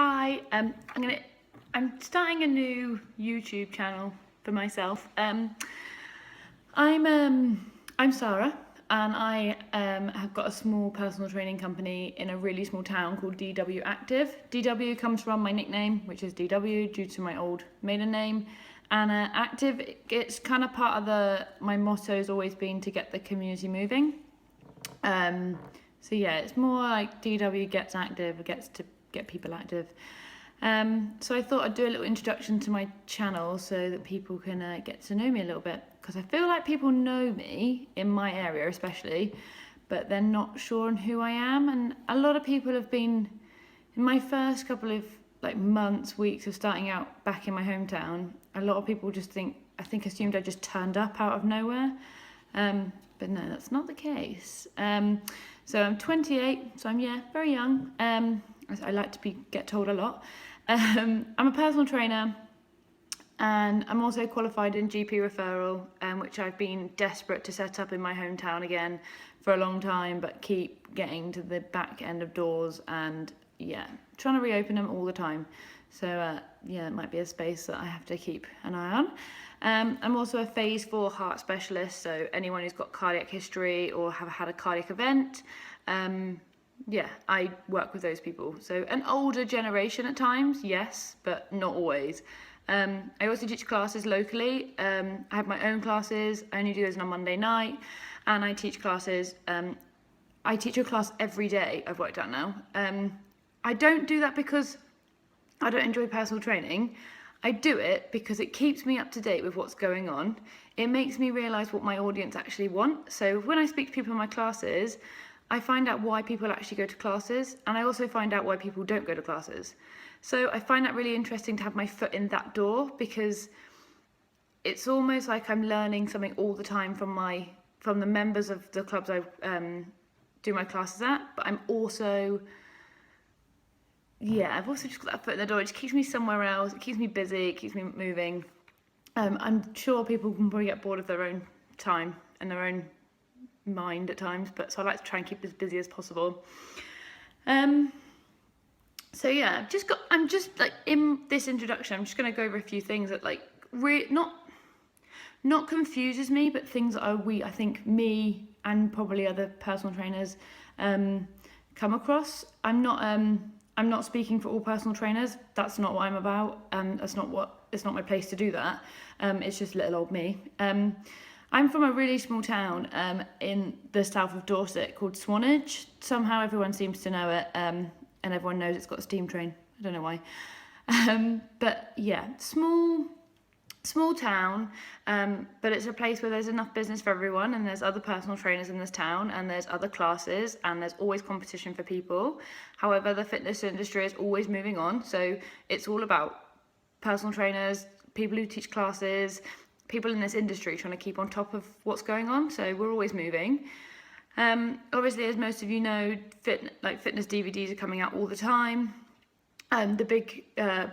Hi, I'm starting a new YouTube channel for myself. I'm Sarah, and I have got a small personal training company in a really small town called DW Active. DW comes from my nickname, which is DW, due to my old maiden name. And Active, it's kind of part of my motto has always been to get the community moving. So yeah, it's more like DW gets active, gets to get people active. So I thought I'd do a little introduction to my channel so that people can get to know me a little bit, because I feel like people know me in my area especially, but they're not sure on who I am. And a lot of people have been, in my first couple of months, weeks of starting out back in my hometown, a lot of people just assumed I just turned up out of nowhere. But no, that's not the case. So I'm 28, so I'm very young. I like to get told a lot. I'm a personal trainer, and I'm also qualified in GP referral, which I've been desperate to set up in my hometown again for a long time, but keep getting to the back end of doors and trying to reopen them all the time. So it might be a space that I have to keep an eye on. I'm also a phase 4 heart specialist, so anyone who's got cardiac history or have had a cardiac event, I work with those people. So an older generation at times, yes, but not always. I also teach classes locally. I have my own classes. I only do those on a Monday night, and I teach classes. I teach a class every day, I've worked out now. I don't do that because I don't enjoy personal training. I do it because it keeps me up to date with what's going on. It makes me realise what my audience actually want. So when I speak to people in my classes, I find out why people actually go to classes, and I also find out why people don't go to classes. So I find that really interesting to have my foot in that door, because it's almost like I'm learning something all the time from the members of the clubs I do my classes at, but I'm also I've also just got that foot in the door. It just keeps me somewhere else. It keeps me busy. It keeps me moving. I'm sure people can probably get bored of their own time and their own mind at times, but so I like to try and keep as busy as possible. I'm just in this introduction, I'm just going to go over a few things that not confuses me, but things that I think me and probably other personal trainers come across. I'm not speaking for all personal trainers. That's not what I'm about. It's not my place to do that. It's just little old me. I'm from a really small town in the south of Dorset called Swanage. Somehow everyone seems to know it, and everyone knows it's got a steam train. I don't know why. But yeah, small town, but it's a place where there's enough business for everyone, and there's other personal trainers in this town, and there's other classes, and there's always competition for people. However, the fitness industry is always moving on, so it's all about personal trainers, people who teach classes, people in this industry trying to keep on top of what's going on, so we're always moving. Obviously, as most of you know, fitness DVDs are coming out all the time. The big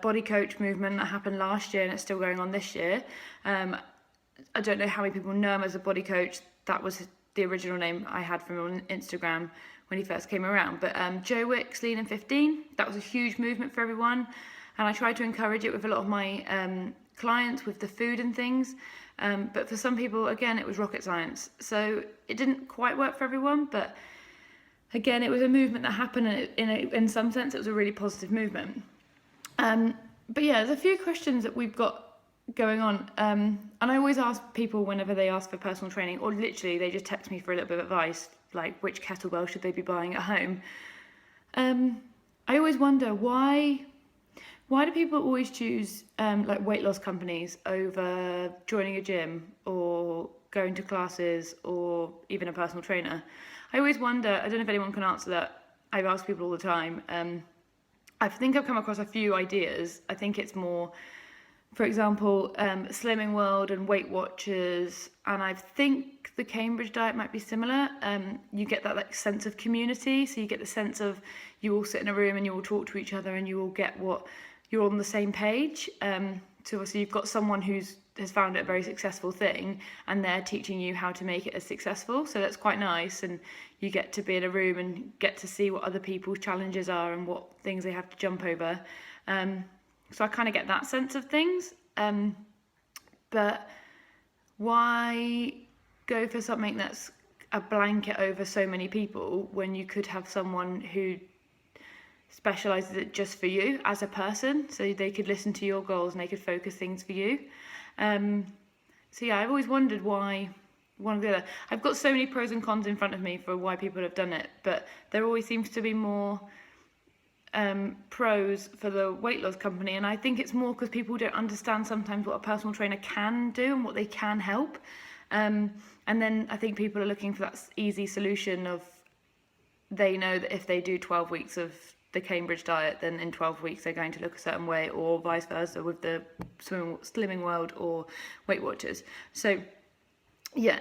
body coach movement that happened last year, and it's still going on this year. I don't know how many people know him as a body coach. That was the original name I had from him on Instagram when he first came around. But Joe Wicks, Lean in 15, that was a huge movement for everyone. And I try to encourage it with a lot of my clients with the food and things. But for some people, again, it was rocket science. So it didn't quite work for everyone, but again, it was a movement that happened, and in some sense, it was a really positive movement. But yeah, there's a few questions that we've got going on. And I always ask people whenever they ask for personal training, or literally they just text me for a little bit of advice, like which kettlebell should they be buying at home. I always wonder why do people always choose weight loss companies over joining a gym or going to classes or even a personal trainer? I always wonder, I don't know if anyone can answer that. I've asked people all the time. I think I've come across a few ideas. I think it's more, for example, Slimming World and Weight Watchers, and I think the Cambridge diet might be similar. You get that sense of community, so you get the sense of you all sit in a room and you all talk to each other and you all get what you're on the same page. So obviously you've got someone who's has found it a very successful thing, and they're teaching you how to make it as successful. So that's quite nice, and you get to be in a room and get to see what other people's challenges are and what things they have to jump over. So I kind of get that sense of things. But why go for something that's a blanket over so many people when you could have someone who specialises it just for you as a person, so they could listen to your goals and they could focus things for you. So yeah, I've always wondered why one or the other. I've got so many pros and cons in front of me for why people have done it, but there always seems to be more pros for the weight loss company, and I think it's more because people don't understand sometimes what a personal trainer can do and what they can help. And then I think people are looking for that easy solution of, they know that if they do 12 weeks of the Cambridge diet, then in 12 weeks they're going to look a certain way, or vice versa with the Slimming World or Weight Watchers. So yeah,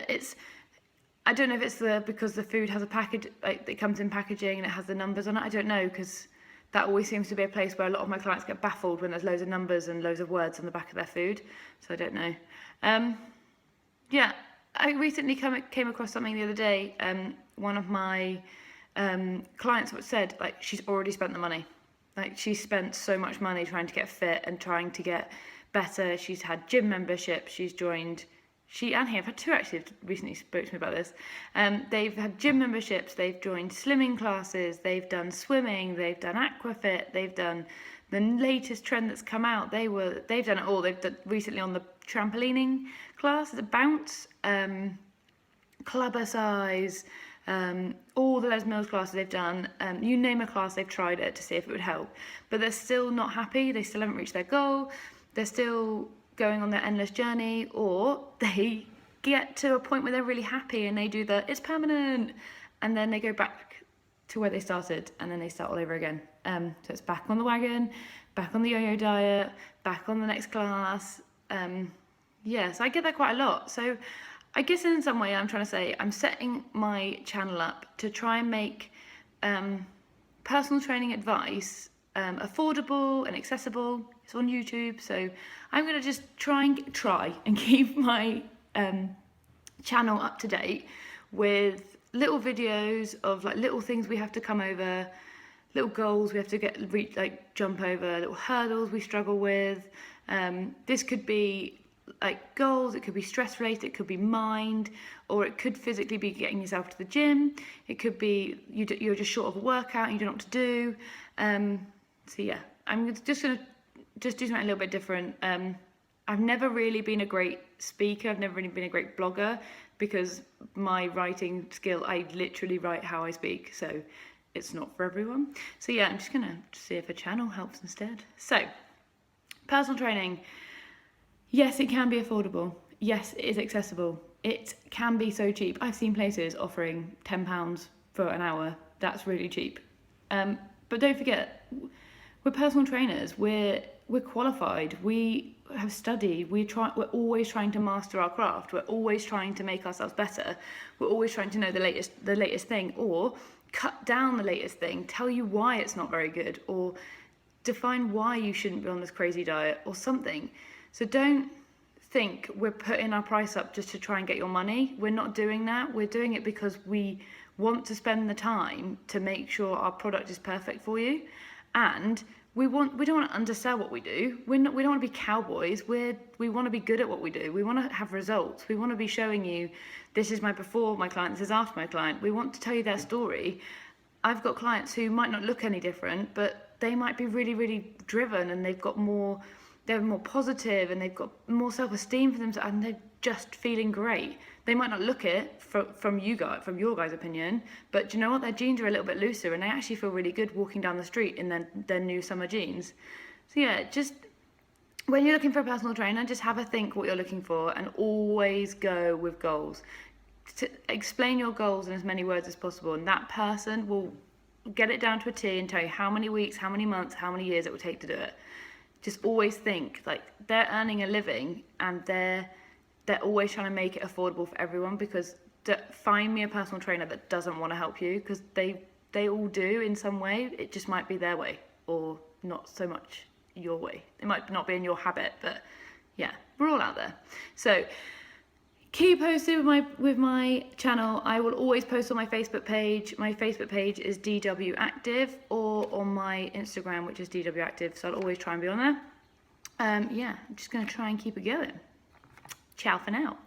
I don't know if it's because the food has a package, like it comes in packaging and it has the numbers on it. I don't know, because that always seems to be a place where a lot of my clients get baffled when there's loads of numbers and loads of words on the back of their food. So I don't know. Yeah, I recently came across something the other day. One of my clients said, like, she's already spent the money. Like, she's spent so much money trying to get fit and trying to get better. She's had gym membership. She's joined. She and he have had two actually have recently spoke to me about this. They've had gym memberships. They've joined slimming classes. They've done swimming. They've done aquafit. They've done the latest trend that's come out. They've done it all. They've done recently on the trampolining class, the bounce, clubber size, all the Les Mills classes they've done. You name a class, they've tried it to see if it would help. But they're still not happy. They still haven't reached their goal. They're still going on their endless journey, or they get to a point where they're really happy and they do it's permanent, and then they go back to where they started, and then they start all over again. So it's back on the wagon, back on the yo-yo diet, back on the next class. Yeah, so I get that quite a lot. So I guess in some way I'm trying to say I'm setting my channel up to try and make personal training advice affordable and accessible. It's on YouTube, so I'm going to just try and keep my channel up to date with little videos of like little things we have to come over, little goals we have to jump over, little hurdles we struggle with. This could be like goals, it could be stress related, it could be mind, or it could physically be getting yourself to the gym. It could be you're just short of a workout and you don't know what to do. So yeah, I'm just going to do something a little bit different. I've never really been a great speaker. I've never really been a great blogger because my writing skill, I literally write how I speak. So it's not for everyone. So yeah, I'm just going to see if a channel helps instead. So personal training. Yes, it can be affordable. Yes, it is accessible. It can be so cheap. I've seen places offering £10 for an hour. That's really cheap. But don't forget, we're personal trainers. We're qualified. We have studied. We're always trying to master our craft. We're always trying to make ourselves better. We're always trying to know the latest thing, or cut down the latest thing. Tell you why it's not very good, or define why you shouldn't be on this crazy diet, or something. So don't think we're putting our price up just to try and get your money. We're not doing that. We're doing it because we want to spend the time to make sure our product is perfect for you, and we don't want to undersell what we do. We don't want to be cowboys. We want to be good at what we do. We want to have results. We want to be showing you, this is my before my client, this is after my client. We want to tell you their story. I've got clients who might not look any different, but they might be really, really driven, and they're more positive, and they've got more self-esteem for themselves, and they're just feeling great. They might not look it from your guys' opinion, but do you know what? Their jeans are a little bit looser, and they actually feel really good walking down the street in their new summer jeans. So yeah, just when you're looking for a personal trainer, just have a think what you're looking for, and always go with goals. To explain your goals in as many words as possible, and that person will get it down to a T and tell you how many weeks, how many months, how many years it will take to do it. Just always think, like, they're earning a living, and they're always trying to make it affordable for everyone, because find me a personal trainer that doesn't want to help you, because they all do in some way. It just might be their way, or not so much your way. It might not be in your habit, but yeah. we're all out there. So keep posted with my channel. I will always post on my Facebook page. My Facebook page is DW Active, or on my Instagram, which is DW Active. So I'll always try and be on there. Yeah, I'm just going to try and keep it going. Ciao for now.